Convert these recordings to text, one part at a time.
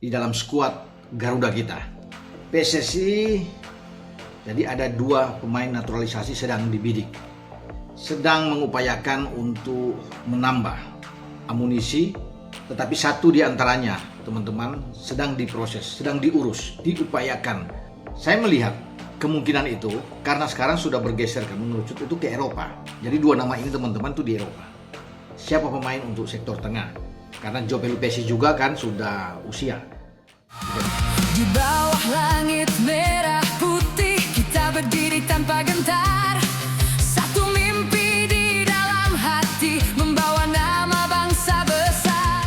di dalam skuad Garuda kita. PSSI jadi ada 2 pemain naturalisasi sedang dibidik, sedang mengupayakan untuk menambah amunisi, tetapi 1 di antaranya teman-teman sedang diproses, sedang diurus, diupayakan. Saya melihat kemungkinan itu karena sekarang sudah bergeser mengerucut itu ke Eropa. Jadi 2 nama ini teman-teman tuh di Eropa. Siapa pemain untuk sektor tengah? Karena Joe Pelupesi juga kan sudah usia. Di bawah langit merah putih kita berdiri tanpa gentar. Satu mimpi di dalam hati membawa nama bangsa besar.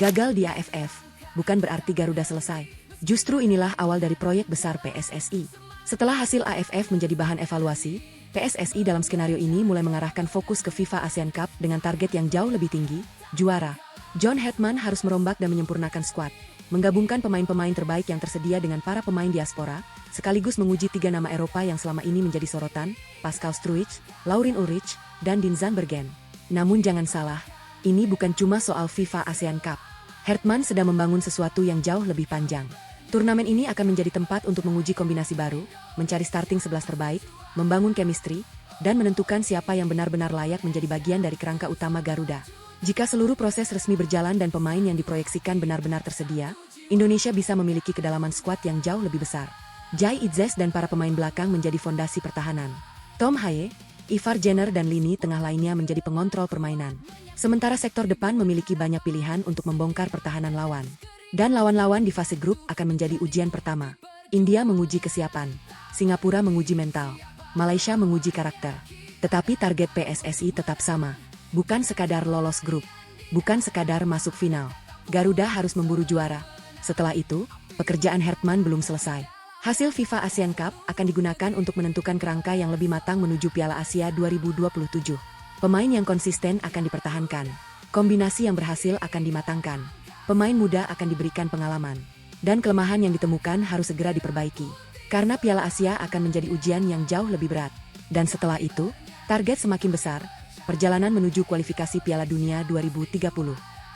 Gagal di AFF bukan berarti Garuda selesai. Justru inilah awal dari proyek besar PSSI. Setelah hasil AFF menjadi bahan evaluasi, PSSI dalam skenario ini mulai mengarahkan fokus ke FIFA ASEAN Cup dengan target yang jauh lebih tinggi, juara. John Hetman harus merombak dan menyempurnakan skuad, menggabungkan pemain-pemain terbaik yang tersedia dengan para pemain diaspora, sekaligus menguji 3 nama Eropa yang selama ini menjadi sorotan, Pascal Struijk, Laurin Ulrich, dan Dean Zandbergen. Namun jangan salah, ini bukan cuma soal FIFA ASEAN Cup. Hetman sedang membangun sesuatu yang jauh lebih panjang. Turnamen ini akan menjadi tempat untuk menguji kombinasi baru, mencari starting 11 terbaik, membangun chemistry, dan menentukan siapa yang benar-benar layak menjadi bagian dari kerangka utama Garuda. Jika seluruh proses resmi berjalan dan pemain yang diproyeksikan benar-benar tersedia, Indonesia bisa memiliki kedalaman skuad yang jauh lebih besar. Jai Itzes dan para pemain belakang menjadi fondasi pertahanan. Tom Haye, Ivar Jenner dan lini tengah lainnya menjadi pengontrol permainan. Sementara sektor depan memiliki banyak pilihan untuk membongkar pertahanan lawan. Dan lawan-lawan di fase grup akan menjadi ujian pertama. India menguji kesiapan, Singapura menguji mental, Malaysia menguji karakter. Tetapi target PSSI tetap sama. Bukan sekadar lolos grup, bukan sekadar masuk final. Garuda harus memburu juara. Setelah itu, pekerjaan Hetman belum selesai. Hasil FIFA ASEAN Cup akan digunakan untuk menentukan kerangka yang lebih matang menuju Piala Asia 2027. Pemain yang konsisten akan dipertahankan. Kombinasi yang berhasil akan dimatangkan. Pemain muda akan diberikan pengalaman. Dan kelemahan yang ditemukan harus segera diperbaiki. Karena Piala Asia akan menjadi ujian yang jauh lebih berat. Dan setelah itu, target semakin besar. Perjalanan menuju kualifikasi Piala Dunia 2030.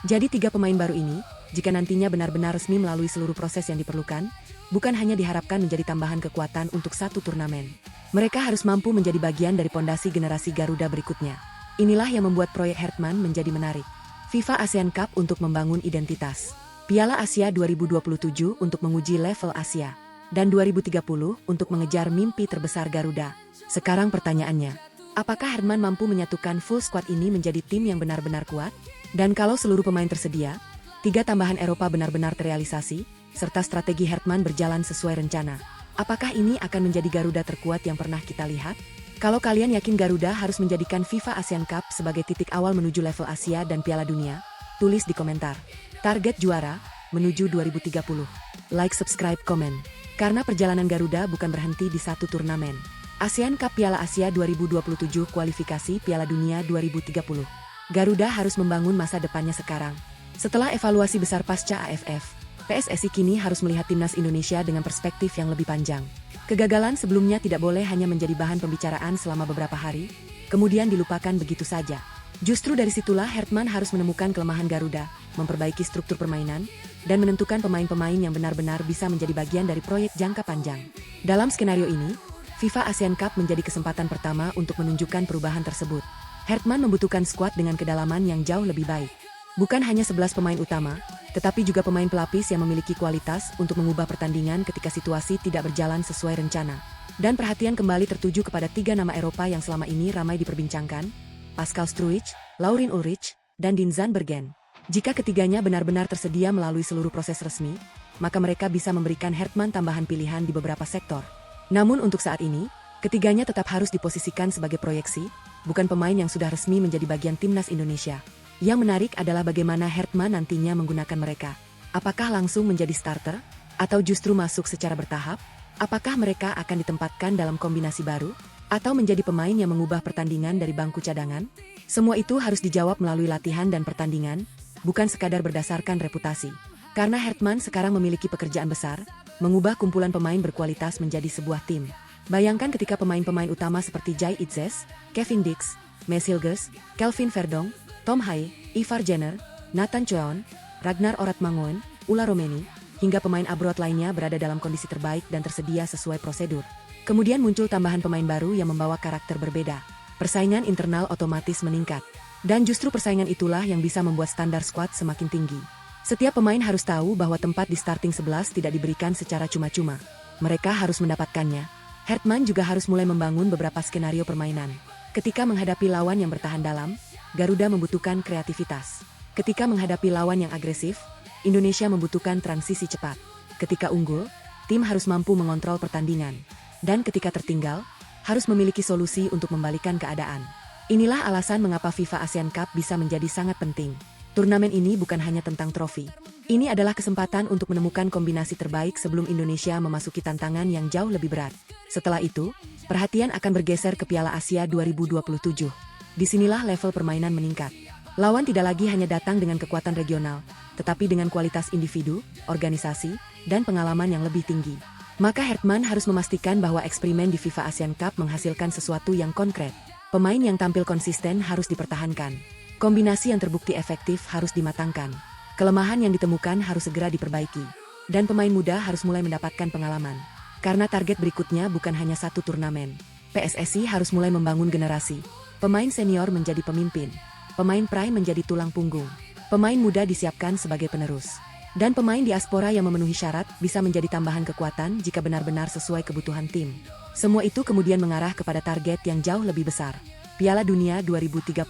Jadi 3 pemain baru ini, jika nantinya benar-benar resmi melalui seluruh proses yang diperlukan, bukan hanya diharapkan menjadi tambahan kekuatan untuk 1 turnamen. Mereka harus mampu menjadi bagian dari pondasi generasi Garuda berikutnya. Inilah yang membuat proyek Hetman menjadi menarik. FIFA ASEAN Cup untuk membangun identitas. Piala Asia 2027 untuk menguji level Asia. Dan 2030 untuk mengejar mimpi terbesar Garuda. Sekarang pertanyaannya, apakah Hetman mampu menyatukan full squad ini menjadi tim yang benar-benar kuat? Dan kalau seluruh pemain tersedia, 3 tambahan Eropa benar-benar terrealisasi, serta strategi Hetman berjalan sesuai rencana, apakah ini akan menjadi Garuda terkuat yang pernah kita lihat? Kalau kalian yakin Garuda harus menjadikan FIFA ASEAN Cup sebagai titik awal menuju level Asia dan Piala Dunia, tulis di komentar. Target juara, menuju 2030. Like, subscribe, komen. Karena perjalanan Garuda bukan berhenti di 1 turnamen. ASEAN Cup Piala Asia 2027 kualifikasi Piala Dunia 2030. Garuda harus membangun masa depannya sekarang. Setelah evaluasi besar pasca AFF, PSSI kini harus melihat timnas Indonesia dengan perspektif yang lebih panjang. Kegagalan sebelumnya tidak boleh hanya menjadi bahan pembicaraan selama beberapa hari, kemudian dilupakan begitu saja. Justru dari situlah Hetman harus menemukan kelemahan Garuda, memperbaiki struktur permainan, dan menentukan pemain-pemain yang benar-benar bisa menjadi bagian dari proyek jangka panjang. Dalam skenario ini, FIFA ASEAN Cup menjadi kesempatan pertama untuk menunjukkan perubahan tersebut. Hetman membutuhkan skuad dengan kedalaman yang jauh lebih baik. Bukan hanya 11 pemain utama, tetapi juga pemain pelapis yang memiliki kualitas untuk mengubah pertandingan ketika situasi tidak berjalan sesuai rencana. Dan perhatian kembali tertuju kepada 3 nama Eropa yang selama ini ramai diperbincangkan, Pascal Struijk, Laurin Ulrich, dan Dean Zandbergen. Jika ketiganya benar-benar tersedia melalui seluruh proses resmi, maka mereka bisa memberikan Hetman tambahan pilihan di beberapa sektor. Namun untuk saat ini, ketiganya tetap harus diposisikan sebagai proyeksi, bukan pemain yang sudah resmi menjadi bagian timnas Indonesia. Yang menarik adalah bagaimana Hetman nantinya menggunakan mereka. Apakah langsung menjadi starter? Atau justru masuk secara bertahap? Apakah mereka akan ditempatkan dalam kombinasi baru? Atau menjadi pemain yang mengubah pertandingan dari bangku cadangan? Semua itu harus dijawab melalui latihan dan pertandingan, bukan sekadar berdasarkan reputasi. Karena Hetman sekarang memiliki pekerjaan besar, mengubah kumpulan pemain berkualitas menjadi sebuah tim. Bayangkan ketika pemain-pemain utama seperti Jai Itzes, Kevin Dix, Mes Hilgers, Kelvin Verdonk, Tom Haye, Ivar Jenner, Nathan Choeon, Ragnar Oratmangoen, Ula Romeni, hingga pemain abroad lainnya berada dalam kondisi terbaik dan tersedia sesuai prosedur. Kemudian muncul tambahan pemain baru yang membawa karakter berbeda. Persaingan internal otomatis meningkat. Dan justru persaingan itulah yang bisa membuat standar skuad semakin tinggi. Setiap pemain harus tahu bahwa tempat di starting 11 tidak diberikan secara cuma-cuma. Mereka harus mendapatkannya. Hertman juga harus mulai membangun beberapa skenario permainan. Ketika menghadapi lawan yang bertahan dalam, Garuda membutuhkan kreativitas. Ketika menghadapi lawan yang agresif, Indonesia membutuhkan transisi cepat. Ketika unggul, tim harus mampu mengontrol pertandingan. Dan ketika tertinggal, harus memiliki solusi untuk membalikan keadaan. Inilah alasan mengapa FIFA ASEAN Cup bisa menjadi sangat penting. Turnamen ini bukan hanya tentang trofi. Ini adalah kesempatan untuk menemukan kombinasi terbaik sebelum Indonesia memasuki tantangan yang jauh lebih berat. Setelah itu, perhatian akan bergeser ke Piala Asia 2027. Disinilah level permainan meningkat. Lawan tidak lagi hanya datang dengan kekuatan regional, tetapi dengan kualitas individu, organisasi, dan pengalaman yang lebih tinggi. Maka Hertman harus memastikan bahwa eksperimen di FIFA ASEAN Cup menghasilkan sesuatu yang konkret. Pemain yang tampil konsisten harus dipertahankan. Kombinasi yang terbukti efektif harus dimatangkan. Kelemahan yang ditemukan harus segera diperbaiki. Dan pemain muda harus mulai mendapatkan pengalaman. Karena target berikutnya bukan hanya satu turnamen. PSSI harus mulai membangun generasi. Pemain senior menjadi pemimpin. Pemain prime menjadi tulang punggung. Pemain muda disiapkan sebagai penerus. Dan pemain diaspora yang memenuhi syarat bisa menjadi tambahan kekuatan jika benar-benar sesuai kebutuhan tim. Semua itu kemudian mengarah kepada target yang jauh lebih besar. Piala Dunia 2030.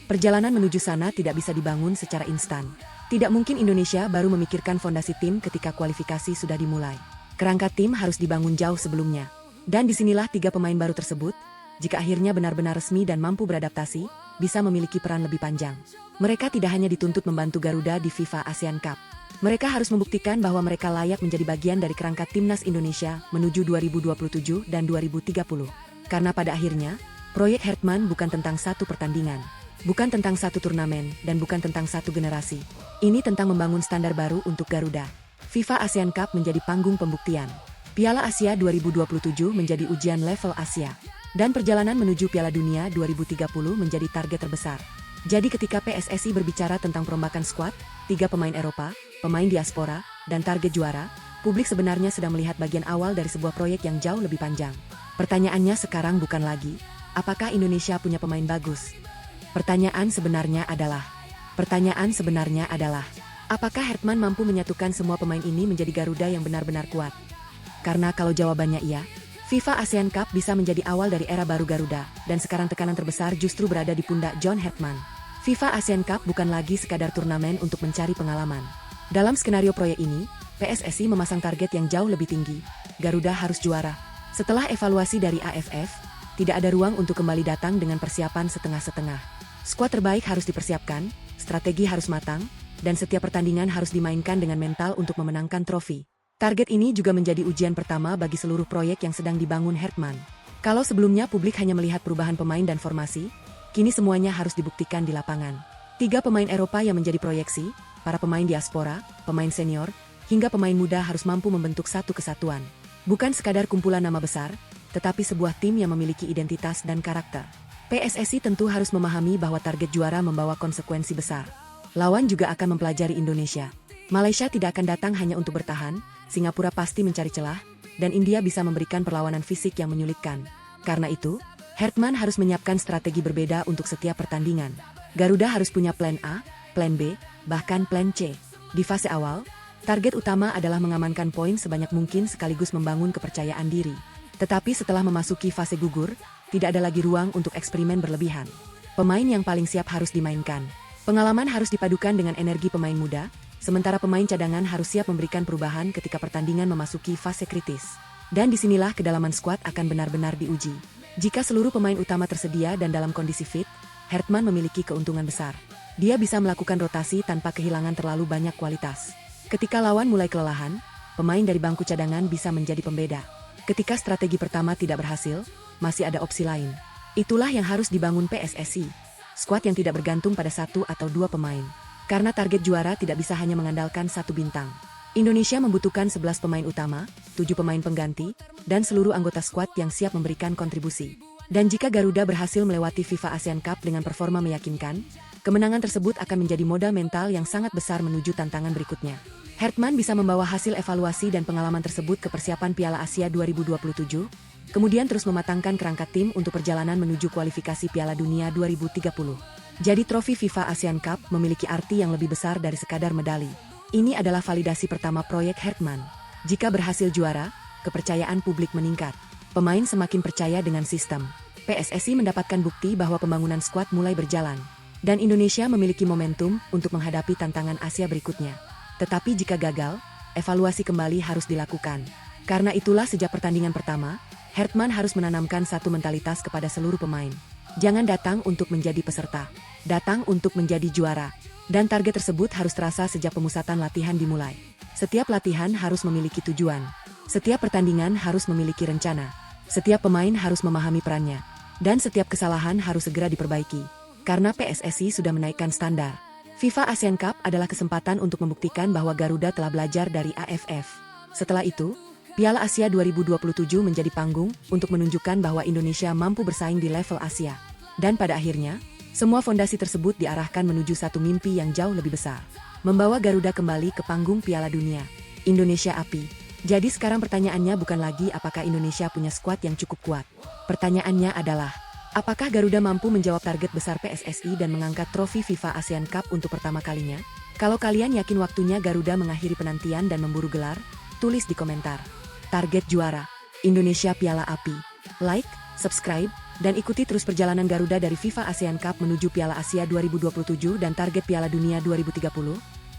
Perjalanan menuju sana tidak bisa dibangun secara instan. Tidak mungkin Indonesia baru memikirkan fondasi tim ketika kualifikasi sudah dimulai. Kerangka tim harus dibangun jauh sebelumnya. Dan disinilah 3 pemain baru tersebut, jika akhirnya benar-benar resmi dan mampu beradaptasi, bisa memiliki peran lebih panjang. Mereka tidak hanya dituntut membantu Garuda di FIFA ASEAN Cup. Mereka harus membuktikan bahwa mereka layak menjadi bagian dari kerangka timnas Indonesia menuju 2027 dan 2030. Karena pada akhirnya, proyek Hertman bukan tentang satu pertandingan, bukan tentang satu turnamen, dan bukan tentang satu generasi. Ini tentang membangun standar baru untuk Garuda. FIFA ASEAN Cup menjadi panggung pembuktian. Piala Asia 2027 menjadi ujian level Asia. Dan perjalanan menuju Piala Dunia 2030 menjadi target terbesar. Jadi ketika PSSI berbicara tentang perombakan skuad, 3 pemain Eropa, pemain diaspora, dan target juara, publik sebenarnya sedang melihat bagian awal dari sebuah proyek yang jauh lebih panjang. Pertanyaannya sekarang bukan lagi, apakah Indonesia punya pemain bagus? Pertanyaan sebenarnya adalah, apakah Hertman mampu menyatukan semua pemain ini menjadi Garuda yang benar-benar kuat? Karena kalau jawabannya iya, FIFA ASEAN Cup bisa menjadi awal dari era baru Garuda, dan sekarang tekanan terbesar justru berada di pundak John Hertman. FIFA ASEAN Cup bukan lagi sekadar turnamen untuk mencari pengalaman. Dalam skenario proyek ini, PSSI memasang target yang jauh lebih tinggi. Garuda harus juara. Setelah evaluasi dari AFF, tidak ada ruang untuk kembali datang dengan persiapan setengah-setengah. Skuad terbaik harus dipersiapkan, strategi harus matang, dan setiap pertandingan harus dimainkan dengan mental untuk memenangkan trofi. Target ini juga menjadi ujian pertama bagi seluruh proyek yang sedang dibangun Hertman. Kalau sebelumnya publik hanya melihat perubahan pemain dan formasi, kini semuanya harus dibuktikan di lapangan. 3 pemain Eropa yang menjadi proyeksi, para pemain diaspora, pemain senior, hingga pemain muda harus mampu membentuk satu kesatuan. Bukan sekadar kumpulan nama besar, tetapi sebuah tim yang memiliki identitas dan karakter. PSSI tentu harus memahami bahwa target juara membawa konsekuensi besar. Lawan juga akan mempelajari Indonesia. Malaysia tidak akan datang hanya untuk bertahan, Singapura pasti mencari celah, dan India bisa memberikan perlawanan fisik yang menyulitkan. Karena itu, Hertman harus menyiapkan strategi berbeda untuk setiap pertandingan. Garuda harus punya plan A, plan B, bahkan plan C. Di fase awal, target utama adalah mengamankan poin sebanyak mungkin sekaligus membangun kepercayaan diri. Tetapi setelah memasuki fase gugur, tidak ada lagi ruang untuk eksperimen berlebihan. Pemain yang paling siap harus dimainkan. Pengalaman harus dipadukan dengan energi pemain muda, sementara pemain cadangan harus siap memberikan perubahan ketika pertandingan memasuki fase kritis. Dan disinilah kedalaman skuad akan benar-benar diuji. Jika seluruh pemain utama tersedia dan dalam kondisi fit, Hertman memiliki keuntungan besar. Dia bisa melakukan rotasi tanpa kehilangan terlalu banyak kualitas. Ketika lawan mulai kelelahan, pemain dari bangku cadangan bisa menjadi pembeda. Ketika strategi pertama tidak berhasil, masih ada opsi lain. Itulah yang harus dibangun PSSI. Skuad yang tidak bergantung pada 1 atau 2 pemain. Karena target juara tidak bisa hanya mengandalkan 1 bintang. Indonesia membutuhkan 11 pemain utama, 7 pemain pengganti, dan seluruh anggota skuad yang siap memberikan kontribusi. Dan jika Garuda berhasil melewati FIFA ASEAN Cup dengan performa meyakinkan, kemenangan tersebut akan menjadi modal mental yang sangat besar menuju tantangan berikutnya. Hertman bisa membawa hasil evaluasi dan pengalaman tersebut ke persiapan Piala Asia 2027, kemudian terus mematangkan kerangka tim untuk perjalanan menuju kualifikasi Piala Dunia 2030. Jadi trofi FIFA ASEAN Cup memiliki arti yang lebih besar dari sekadar medali. Ini adalah validasi pertama proyek Hertman. Jika berhasil juara, kepercayaan publik meningkat. Pemain semakin percaya dengan sistem. PSSI mendapatkan bukti bahwa pembangunan skuad mulai berjalan. Dan Indonesia memiliki momentum untuk menghadapi tantangan Asia berikutnya. Tetapi jika gagal, evaluasi kembali harus dilakukan. Karena itulah sejak pertandingan pertama, Hertman harus menanamkan satu mentalitas kepada seluruh pemain. Jangan datang untuk menjadi peserta, datang untuk menjadi juara. Dan target tersebut harus terasa sejak pemusatan latihan dimulai. Setiap latihan harus memiliki tujuan. Setiap pertandingan harus memiliki rencana. Setiap pemain harus memahami perannya. Dan setiap kesalahan harus segera diperbaiki. Karena PSSI sudah menaikkan standar. FIFA ASEAN Cup adalah kesempatan untuk membuktikan bahwa Garuda telah belajar dari AFF. Setelah itu, Piala Asia 2027 menjadi panggung untuk menunjukkan bahwa Indonesia mampu bersaing di level Asia. Dan pada akhirnya, semua fondasi tersebut diarahkan menuju satu mimpi yang jauh lebih besar. Membawa Garuda kembali ke panggung Piala Dunia. Indonesia Api. Jadi sekarang pertanyaannya bukan lagi apakah Indonesia punya skuad yang cukup kuat. Pertanyaannya adalah, apakah Garuda mampu menjawab target besar PSSI dan mengangkat trofi FIFA ASEAN Cup untuk pertama kalinya? Kalau kalian yakin waktunya Garuda mengakhiri penantian dan memburu gelar, tulis di komentar. Target juara, Indonesia Piala Api. Like, subscribe, dan ikuti terus perjalanan Garuda dari FIFA ASEAN Cup menuju Piala Asia 2027 dan target Piala Dunia 2030.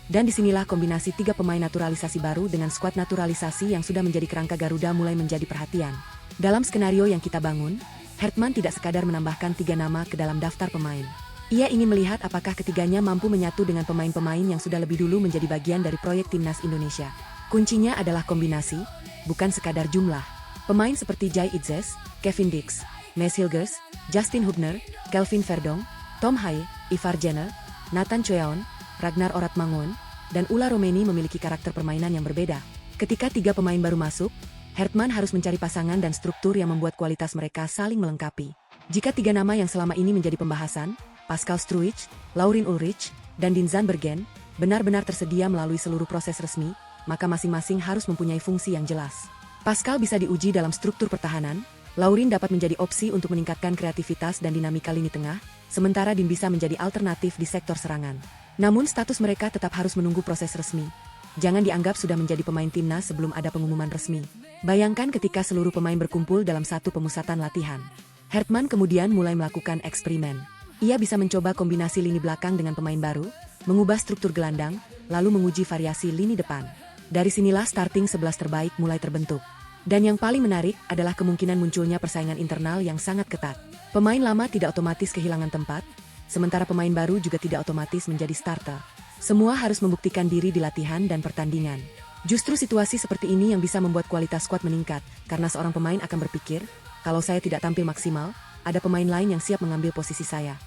Dan disinilah kombinasi 3 pemain naturalisasi baru dengan skuad naturalisasi yang sudah menjadi kerangka Garuda mulai menjadi perhatian. Dalam skenario yang kita bangun, Hertman tidak sekadar menambahkan 3 nama ke dalam daftar pemain. Ia ingin melihat apakah ketiganya mampu menyatu dengan pemain-pemain yang sudah lebih dulu menjadi bagian dari proyek Timnas Indonesia. Kuncinya adalah kombinasi, bukan sekadar jumlah. Pemain seperti Jai Itzes, Kevin Dix, Mes Hilgers, Justin Hubner, Kelvin Verdong, Tom Haye, Ivar Jenner, Nathan Choeon, Ragnar Oratmangun, dan Ula Romeni memiliki karakter permainan yang berbeda. Ketika 3 pemain baru masuk, Hertman harus mencari pasangan dan struktur yang membuat kualitas mereka saling melengkapi. Jika 3 nama yang selama ini menjadi pembahasan, Pascal Struijk, Laurin Ulrich, dan Dinzan Bergen, benar-benar tersedia melalui seluruh proses resmi, maka masing-masing harus mempunyai fungsi yang jelas. Pascal bisa diuji dalam struktur pertahanan, Laurin dapat menjadi opsi untuk meningkatkan kreativitas dan dinamika lini tengah, sementara Din bisa menjadi alternatif di sektor serangan. Namun status mereka tetap harus menunggu proses resmi. Jangan dianggap sudah menjadi pemain timnas sebelum ada pengumuman resmi. Bayangkan ketika seluruh pemain berkumpul dalam satu pemusatan latihan. Hertman kemudian mulai melakukan eksperimen. Ia bisa mencoba kombinasi lini belakang dengan pemain baru, mengubah struktur gelandang, lalu menguji variasi lini depan. Dari sinilah starting 11 terbaik mulai terbentuk. Dan yang paling menarik adalah kemungkinan munculnya persaingan internal yang sangat ketat. Pemain lama tidak otomatis kehilangan tempat, sementara pemain baru juga tidak otomatis menjadi starter. Semua harus membuktikan diri di latihan dan pertandingan. Justru situasi seperti ini yang bisa membuat kualitas skuad meningkat, karena seorang pemain akan berpikir, kalau saya tidak tampil maksimal, ada pemain lain yang siap mengambil posisi saya.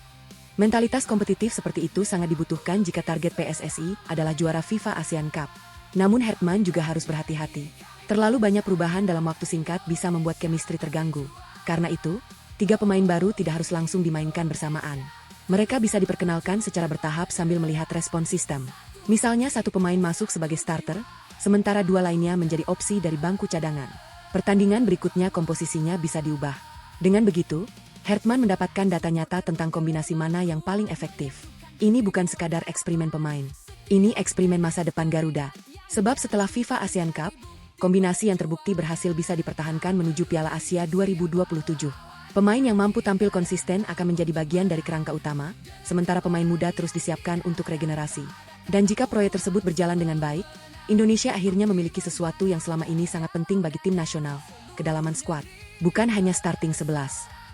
Mentalitas kompetitif seperti itu sangat dibutuhkan jika target PSSI adalah juara FIFA ASEAN Cup. Namun Hertman juga harus berhati-hati. Terlalu banyak perubahan dalam waktu singkat bisa membuat chemistry terganggu. Karena itu, 3 pemain baru tidak harus langsung dimainkan bersamaan. Mereka bisa diperkenalkan secara bertahap sambil melihat respon sistem. Misalnya 1 pemain masuk sebagai starter, sementara 2 lainnya menjadi opsi dari bangku cadangan. Pertandingan berikutnya komposisinya bisa diubah. Dengan begitu, Hertman mendapatkan data nyata tentang kombinasi mana yang paling efektif. Ini bukan sekadar eksperimen pemain. Ini eksperimen masa depan Garuda. Sebab setelah FIFA ASEAN Cup, kombinasi yang terbukti berhasil bisa dipertahankan menuju Piala Asia 2027. Pemain yang mampu tampil konsisten akan menjadi bagian dari kerangka utama, sementara pemain muda terus disiapkan untuk regenerasi. Dan jika proyek tersebut berjalan dengan baik, Indonesia akhirnya memiliki sesuatu yang selama ini sangat penting bagi tim nasional, kedalaman skuad. Bukan hanya starting 11,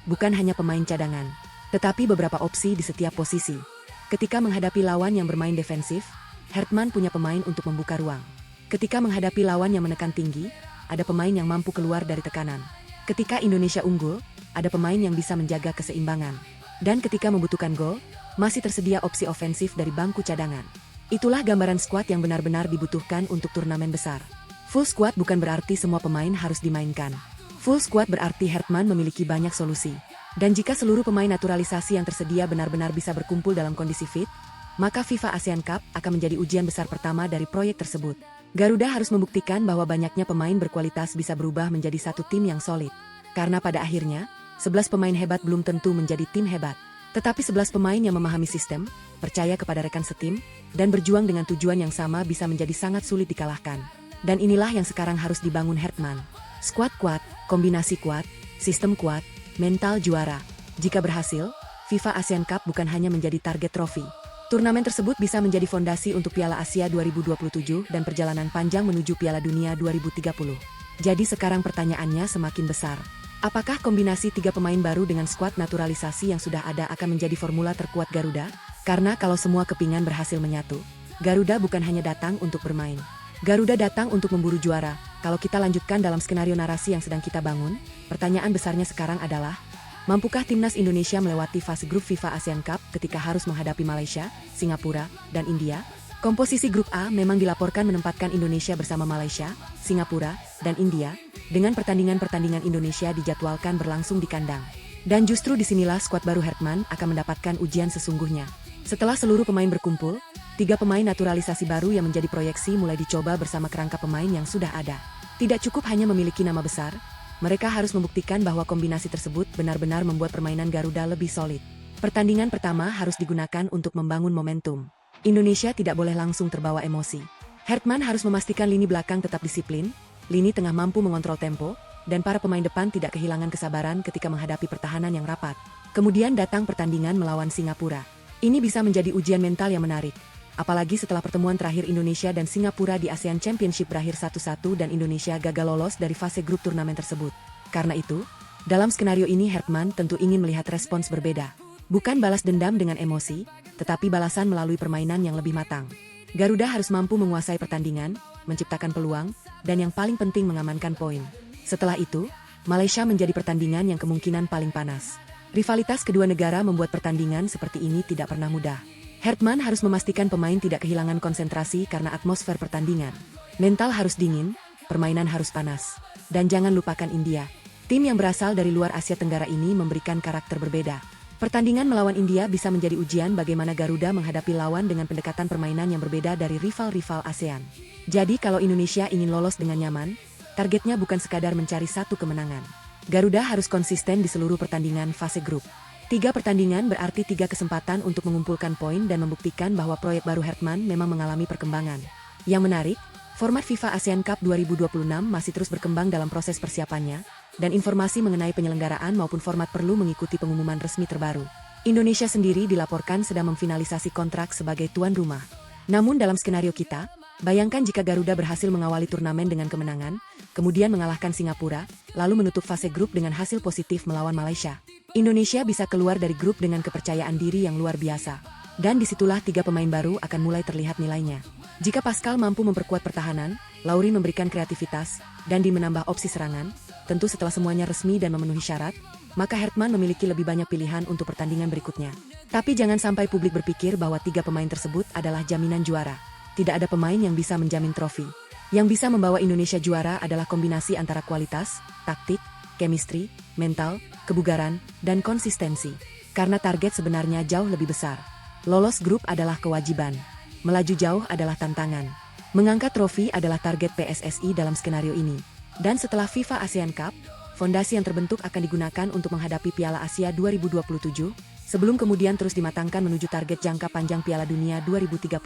bukan hanya pemain cadangan, tetapi beberapa opsi di setiap posisi. Ketika menghadapi lawan yang bermain defensif, Hertman punya pemain untuk membuka ruang. Ketika menghadapi lawan yang menekan tinggi, ada pemain yang mampu keluar dari tekanan. Ketika Indonesia unggul, ada pemain yang bisa menjaga keseimbangan. Dan ketika membutuhkan gol, masih tersedia opsi ofensif dari bangku cadangan. Itulah gambaran skuad yang benar-benar dibutuhkan untuk turnamen besar. Full squad bukan berarti semua pemain harus dimainkan. Full squad berarti Hertman memiliki banyak solusi. Dan jika seluruh pemain naturalisasi yang tersedia benar-benar bisa berkumpul dalam kondisi fit, maka FIFA ASEAN Cup akan menjadi ujian besar pertama dari proyek tersebut. Garuda harus membuktikan bahwa banyaknya pemain berkualitas bisa berubah menjadi satu tim yang solid. Karena pada akhirnya, 11 pemain hebat belum tentu menjadi tim hebat. Tetapi 11 pemain yang memahami sistem, percaya kepada rekan setim, dan berjuang dengan tujuan yang sama bisa menjadi sangat sulit dikalahkan. Dan inilah yang sekarang harus dibangun Hertman. Skuad kuat, kombinasi kuat, sistem kuat, mental juara. Jika berhasil, FIFA ASEAN Cup bukan hanya menjadi target trofi. Turnamen tersebut bisa menjadi fondasi untuk Piala Asia 2027 dan perjalanan panjang menuju Piala Dunia 2030. Jadi sekarang pertanyaannya semakin besar. Apakah kombinasi 3 pemain baru dengan skuad naturalisasi yang sudah ada akan menjadi formula terkuat Garuda? Karena kalau semua kepingan berhasil menyatu, Garuda bukan hanya datang untuk bermain. Garuda datang untuk memburu juara. Kalau kita lanjutkan dalam skenario narasi yang sedang kita bangun, pertanyaan besarnya sekarang adalah, mampukah timnas Indonesia melewati fase grup FIFA ASEAN Cup ketika harus menghadapi Malaysia, Singapura, dan India? Komposisi grup A memang dilaporkan menempatkan Indonesia bersama Malaysia, Singapura, dan India, dengan pertandingan-pertandingan Indonesia dijadwalkan berlangsung di kandang. Dan justru disinilah skuad baru Hertman akan mendapatkan ujian sesungguhnya. Setelah seluruh pemain berkumpul, 3 pemain naturalisasi baru yang menjadi proyeksi mulai dicoba bersama kerangka pemain yang sudah ada. Tidak cukup hanya memiliki nama besar, mereka harus membuktikan bahwa kombinasi tersebut benar-benar membuat permainan Garuda lebih solid. Pertandingan pertama harus digunakan untuk membangun momentum. Indonesia tidak boleh langsung terbawa emosi. Hertman harus memastikan lini belakang tetap disiplin, lini tengah mampu mengontrol tempo, dan para pemain depan tidak kehilangan kesabaran ketika menghadapi pertahanan yang rapat. Kemudian datang pertandingan melawan Singapura. Ini bisa menjadi ujian mental yang menarik. Apalagi setelah pertemuan terakhir Indonesia dan Singapura di ASEAN Championship berakhir 1-1 dan Indonesia gagal lolos dari fase grup turnamen tersebut. Karena itu, dalam skenario ini Hertman tentu ingin melihat respons berbeda. Bukan balas dendam dengan emosi, tetapi balasan melalui permainan yang lebih matang. Garuda harus mampu menguasai pertandingan, menciptakan peluang, dan yang paling penting mengamankan poin. Setelah itu, Malaysia menjadi pertandingan yang kemungkinan paling panas. Rivalitas kedua negara membuat pertandingan seperti ini tidak pernah mudah. Hertman harus memastikan pemain tidak kehilangan konsentrasi karena atmosfer pertandingan. Mental harus dingin, permainan harus panas. Dan jangan lupakan India. Tim yang berasal dari luar Asia Tenggara ini memberikan karakter berbeda. Pertandingan melawan India bisa menjadi ujian bagaimana Garuda menghadapi lawan dengan pendekatan permainan yang berbeda dari rival-rival ASEAN. Jadi kalau Indonesia ingin lolos dengan nyaman, targetnya bukan sekadar mencari satu kemenangan. Garuda harus konsisten di seluruh pertandingan fase grup. 3 pertandingan berarti 3 kesempatan untuk mengumpulkan poin dan membuktikan bahwa proyek baru Hertman memang mengalami perkembangan. Yang menarik, format FIFA ASEAN Cup 2026 masih terus berkembang dalam proses persiapannya, dan informasi mengenai penyelenggaraan maupun format perlu mengikuti pengumuman resmi terbaru. Indonesia sendiri dilaporkan sedang memfinalisasi kontrak sebagai tuan rumah. Namun dalam skenario kita, bayangkan jika Garuda berhasil mengawali turnamen dengan kemenangan, kemudian mengalahkan Singapura, lalu menutup fase grup dengan hasil positif melawan Malaysia. Indonesia bisa keluar dari grup dengan kepercayaan diri yang luar biasa. Dan disitulah 3 pemain baru akan mulai terlihat nilainya. Jika Pascal mampu memperkuat pertahanan, Lauri memberikan kreativitas, dan Di menambah opsi serangan, tentu setelah semuanya resmi dan memenuhi syarat, maka Hertman memiliki lebih banyak pilihan untuk pertandingan berikutnya. Tapi jangan sampai publik berpikir bahwa 3 pemain tersebut adalah jaminan juara. Tidak ada pemain yang bisa menjamin trofi. Yang bisa membawa Indonesia juara adalah kombinasi antara kualitas, taktik, chemistry, mental, kebugaran, dan konsistensi. Karena target sebenarnya jauh lebih besar. Lolos grup adalah kewajiban. Melaju jauh adalah tantangan. Mengangkat trofi adalah target PSSI dalam skenario ini. Dan setelah FIFA ASEAN Cup, fondasi yang terbentuk akan digunakan untuk menghadapi Piala Asia 2027, sebelum kemudian terus dimatangkan menuju target jangka panjang Piala Dunia 2030.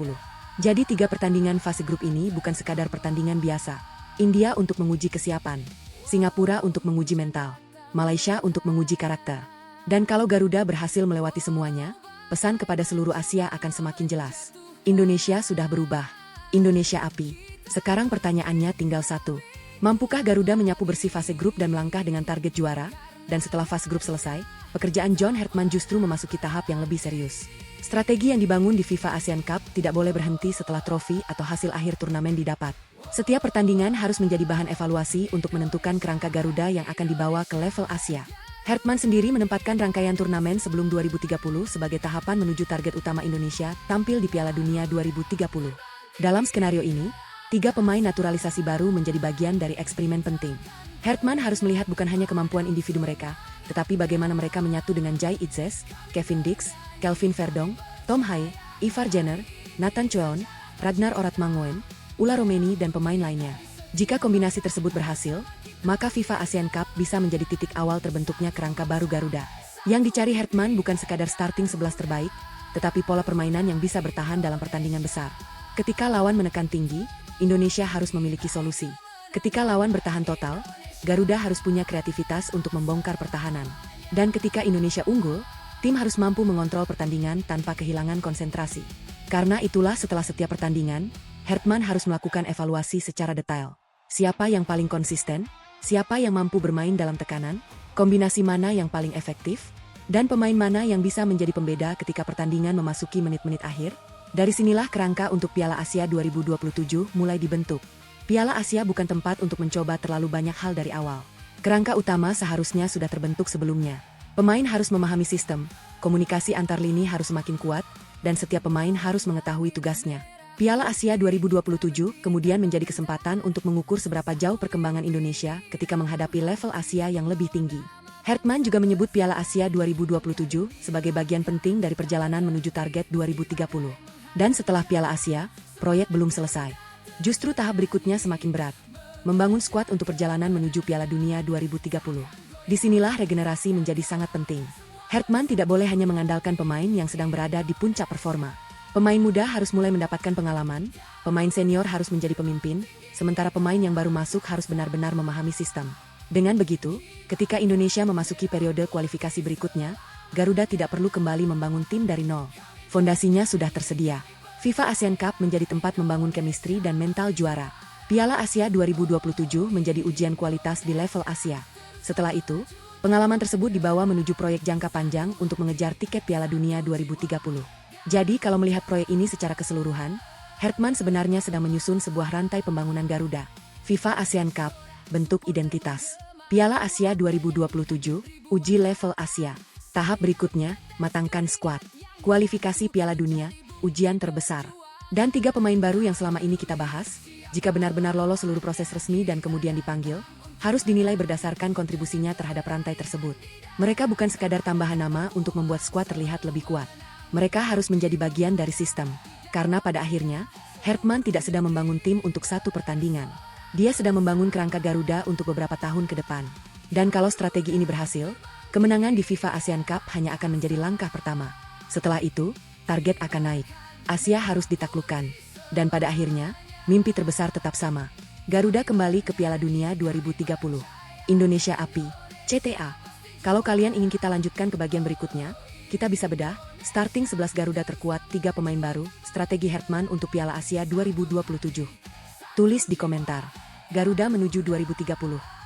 Jadi 3 pertandingan fase grup ini bukan sekadar pertandingan biasa. India untuk menguji kesiapan, Singapura untuk menguji mental, Malaysia untuk menguji karakter. Dan kalau Garuda berhasil melewati semuanya, pesan kepada seluruh Asia akan semakin jelas. Indonesia sudah berubah. Indonesia api. Sekarang pertanyaannya tinggal satu. Mampukah Garuda menyapu bersih fase grup dan melangkah dengan target juara? Dan setelah fase grup selesai, pekerjaan John Hertman justru memasuki tahap yang lebih serius. Strategi yang dibangun di FIFA ASEAN Cup tidak boleh berhenti setelah trofi atau hasil akhir turnamen didapat. Setiap pertandingan harus menjadi bahan evaluasi untuk menentukan kerangka Garuda yang akan dibawa ke level Asia. Hertman sendiri menempatkan rangkaian turnamen sebelum 2030 sebagai tahapan menuju target utama Indonesia tampil di Piala Dunia 2030. Dalam skenario ini, 3 pemain naturalisasi baru menjadi bagian dari eksperimen penting. Hertman harus melihat bukan hanya kemampuan individu mereka, tetapi bagaimana mereka menyatu dengan Jai Itzes, Kevin Dix, Kelvin Verdong, Tom Haye, Ivar Jenner, Nathan Choeon, Ragnar Oratmangoen, Ulla Romeni dan pemain lainnya. Jika kombinasi tersebut berhasil, maka FIFA Asian Cup bisa menjadi titik awal terbentuknya kerangka baru Garuda. Yang dicari Hertman bukan sekadar starting 11 terbaik, tetapi pola permainan yang bisa bertahan dalam pertandingan besar. Ketika lawan menekan tinggi, Indonesia harus memiliki solusi. Ketika lawan bertahan total, Garuda harus punya kreativitas untuk membongkar pertahanan. Dan ketika Indonesia unggul, tim harus mampu mengontrol pertandingan tanpa kehilangan konsentrasi. Karena itulah setelah setiap pertandingan, Hertman harus melakukan evaluasi secara detail. Siapa yang paling konsisten? Siapa yang mampu bermain dalam tekanan? Kombinasi mana yang paling efektif? Dan pemain mana yang bisa menjadi pembeda ketika pertandingan memasuki menit-menit akhir? Dari sinilah kerangka untuk Piala Asia 2027 mulai dibentuk. Piala Asia bukan tempat untuk mencoba terlalu banyak hal dari awal. Kerangka utama seharusnya sudah terbentuk sebelumnya. Pemain harus memahami sistem, komunikasi antar lini harus semakin kuat, dan setiap pemain harus mengetahui tugasnya. Piala Asia 2027 kemudian menjadi kesempatan untuk mengukur seberapa jauh perkembangan Indonesia ketika menghadapi level Asia yang lebih tinggi. Hertman juga menyebut Piala Asia 2027 sebagai bagian penting dari perjalanan menuju target 2030. Dan setelah Piala Asia, proyek belum selesai. Justru tahap berikutnya semakin berat. Membangun skuad untuk perjalanan menuju Piala Dunia 2030. Disinilah regenerasi menjadi sangat penting. Hertman tidak boleh hanya mengandalkan pemain yang sedang berada di puncak performa. Pemain muda harus mulai mendapatkan pengalaman, pemain senior harus menjadi pemimpin, sementara pemain yang baru masuk harus benar-benar memahami sistem. Dengan begitu, ketika Indonesia memasuki periode kualifikasi berikutnya, Garuda tidak perlu kembali membangun tim dari nol. Fondasinya sudah tersedia. FIFA Asian Cup menjadi tempat membangun chemistry dan mental juara. Piala Asia 2027 menjadi ujian kualitas di level Asia. Setelah itu, pengalaman tersebut dibawa menuju proyek jangka panjang untuk mengejar tiket Piala Dunia 2030. Jadi kalau melihat proyek ini secara keseluruhan, Hertman sebenarnya sedang menyusun sebuah rantai pembangunan Garuda. FIFA Asian Cup, bentuk identitas. Piala Asia 2027, uji level Asia. Tahap berikutnya, matangkan skuad. Kualifikasi Piala Dunia, ujian terbesar. Dan 3 pemain baru yang selama ini kita bahas, jika benar-benar lolos seluruh proses resmi dan kemudian dipanggil, harus dinilai berdasarkan kontribusinya terhadap rantai tersebut. Mereka bukan sekadar tambahan nama untuk membuat skuad terlihat lebih kuat. Mereka harus menjadi bagian dari sistem. Karena pada akhirnya, Hertman tidak sedang membangun tim untuk satu pertandingan. Dia sedang membangun kerangka Garuda untuk beberapa tahun ke depan. Dan kalau strategi ini berhasil, kemenangan di FIFA Asian Cup hanya akan menjadi langkah pertama. Setelah itu, target akan naik. Asia harus ditaklukkan. Dan pada akhirnya, mimpi terbesar tetap sama. Garuda kembali ke Piala Dunia 2030. Indonesia Api, CTA. Kalau kalian ingin kita lanjutkan ke bagian berikutnya, kita bisa bedah, starting 11 Garuda terkuat, 3 pemain baru, strategi Hertman untuk Piala Asia 2027. Tulis di komentar. Garuda menuju 2030.